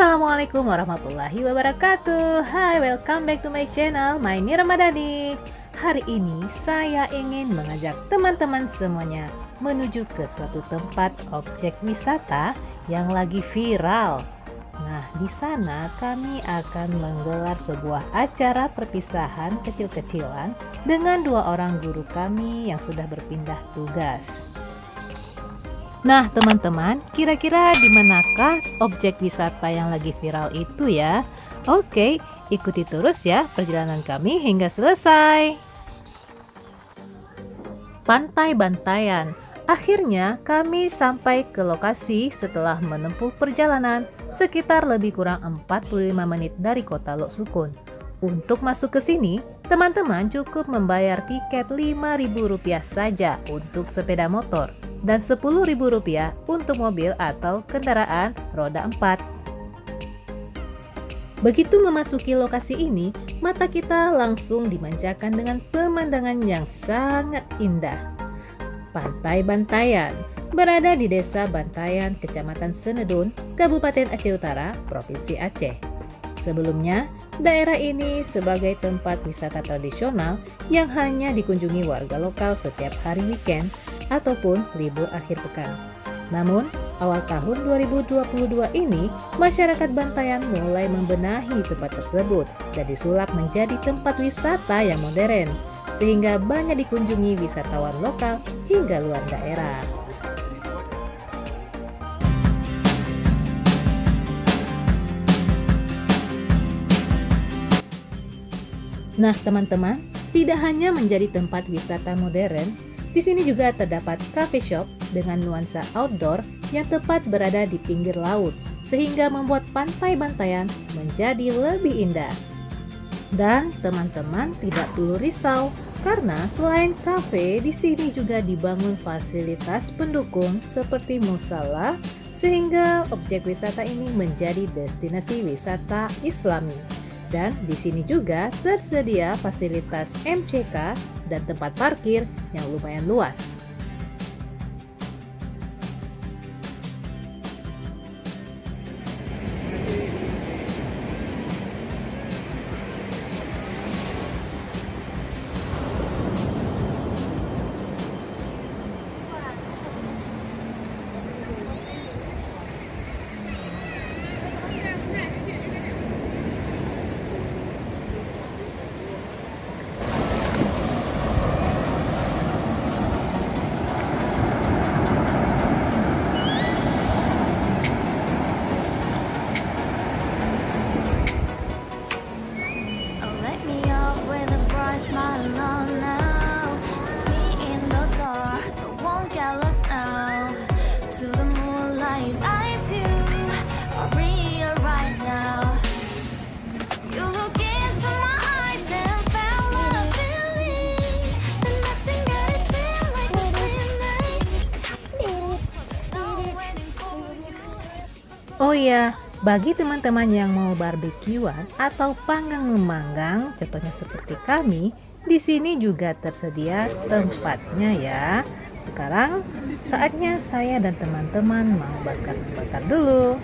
Assalamualaikum warahmatullahi wabarakatuh. Hai, welcome back to my channel, Maini Ramadhani. Hari ini saya ingin mengajak teman-teman semuanya menuju ke suatu tempat objek wisata yang lagi viral. Nah, di sana kami akan menggelar sebuah acara perpisahan kecil-kecilan dengan dua orang guru kami yang sudah berpindah tugas. Nah teman-teman, kira-kira di manakah objek wisata yang lagi viral itu ya? Oke, ikuti terus ya perjalanan kami hingga selesai. Pantai Bantayan. Akhirnya kami sampai ke lokasi setelah menempuh perjalanan sekitar lebih kurang 45 menit dari kota Lok Sukun. Untuk masuk ke sini, teman-teman cukup membayar tiket Rp5.000 saja untuk sepeda motor dan Rp10.000 untuk mobil atau kendaraan roda 4. Begitu memasuki lokasi ini, mata kita langsung dimanjakan dengan pemandangan yang sangat indah. Pantai Bantayan berada di Desa Bantayan, Kecamatan Senedun, Kabupaten Aceh Utara, Provinsi Aceh. Sebelumnya, daerah ini sebagai tempat wisata tradisional yang hanya dikunjungi warga lokal setiap hari weekend ataupun libur akhir pekan. Namun, awal tahun 2022 ini, masyarakat Bantayan mulai membenahi tempat tersebut dan disulap menjadi tempat wisata yang modern, sehingga banyak dikunjungi wisatawan lokal hingga luar daerah. Nah teman-teman, tidak hanya menjadi tempat wisata modern, di sini juga terdapat cafe shop dengan nuansa outdoor yang tepat berada di pinggir laut, sehingga membuat Pantai Bantayan menjadi lebih indah. Dan teman-teman tidak perlu risau, karena selain kafe, di sini juga dibangun fasilitas pendukung seperti musala, sehingga objek wisata ini menjadi destinasi wisata Islami. Dan di sini juga tersedia fasilitas MCK dan tempat parkir yang lumayan luas. Oh iya, bagi teman-teman yang mau barbekyuan atau panggang memanggang, contohnya seperti kami, di sini juga tersedia tempatnya ya. Sekarang saatnya saya dan teman-teman mau bakar-bakar dulu.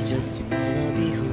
just wanna be